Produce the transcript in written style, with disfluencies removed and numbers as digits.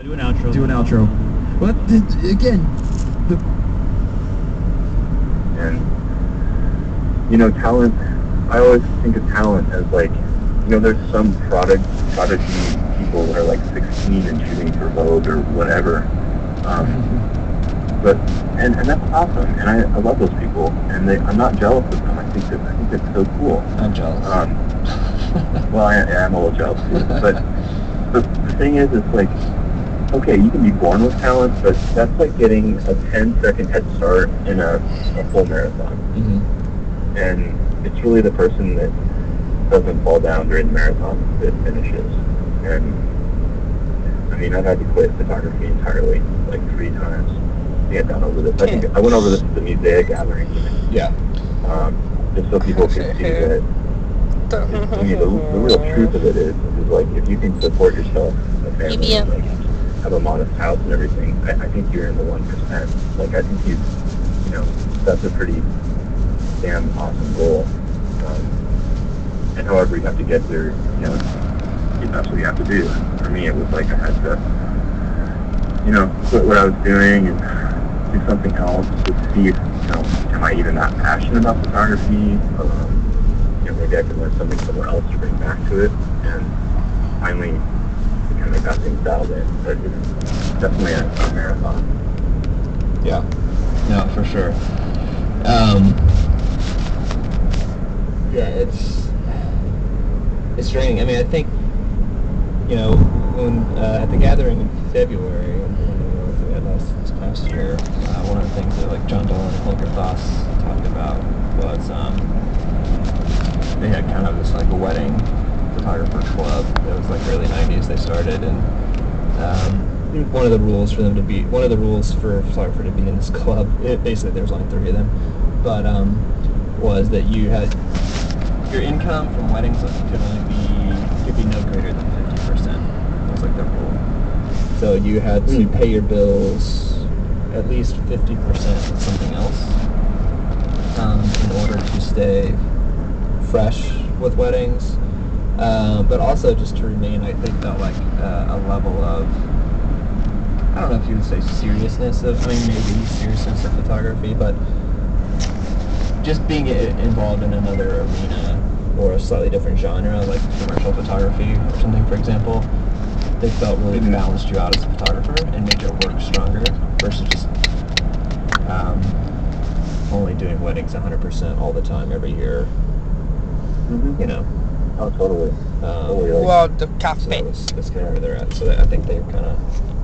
Do an outro. Do an outro. But again, And, talent, I always think of talent as like, there's some prodigy people that are like 16 and shooting for Vogue or whatever. And that's awesome. And I love those people. And I'm not jealous of them. I think it's so cool. I'm jealous. Well, I am a little jealous too. But the thing is, it's like, okay, you can be born with talent, but that's like getting a 10-second head start in a full marathon. Mm-hmm. And it's really the person that doesn't fall down during the marathon that finishes. And I mean, I've had to quit photography entirely, like 3 times. I think I've gone over this. I think I went over this at the Mosaic gathering. Yeah. Just so people can see that. I mean, the real truth of it is like, if you can support yourself, a family, and like have a modest house and everything, I think you're in the 1%. Like, I think that's a pretty damn awesome goal. And however you have to get there, that's what you have to do. And for me, it was like I had to, quit what I was doing and do something else to see if, am I even that passionate about photography? Maybe I could learn something somewhere else to bring back to it. And finally, we kind of got things dialed in. But it's definitely a marathon. Yeah. No, for sure. Yeah, it's draining. I mean, I think, when at the gathering in February, when we had this past year, one of the things that like John Dolan and Holger Foss talked about was they had kind of this like a wedding photographer club that was like early 90s they started, and one of the rules for a photographer to be in this club, basically there was only 3 of them, but was that you had your income from weddings could be no greater than 50%. That was like the rule. So you had to pay your bills at least 50% of something else in order to stay fresh with weddings, but also just to remain, I think, felt like a level of, I don't know if you would say seriousness of photography, but just being involved in another arena or a slightly different genre, like commercial photography or something, for example, they felt really balanced you out as a photographer and made your work stronger versus just only doing weddings 100% all the time every year. Oh, totally. Wow, the cafe. So that's kind of where they're at. So I think they're kind of